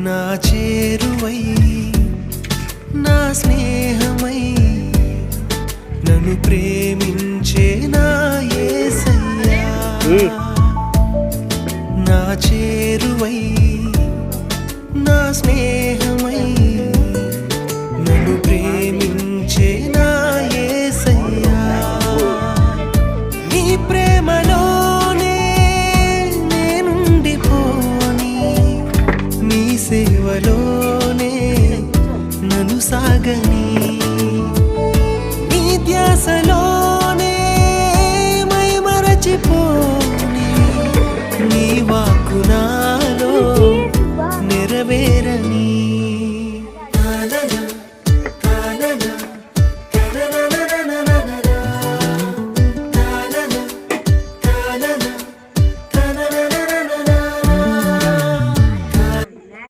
నా చేరువై నా స్నేహమై నన్ను ప్రేమించే నా యేసయ్యా నా చేరువై నా స్నేహమై నన్ను ప్రేమించే నా యేసయ్యా నీ ప్రేమలోనే నేనుండిపోని నీ సేవలోనే నన్ను సాగని నీ ధ్యాసలోనే మై మరచిపోని నీ వాక్కు నాలో నెరవేర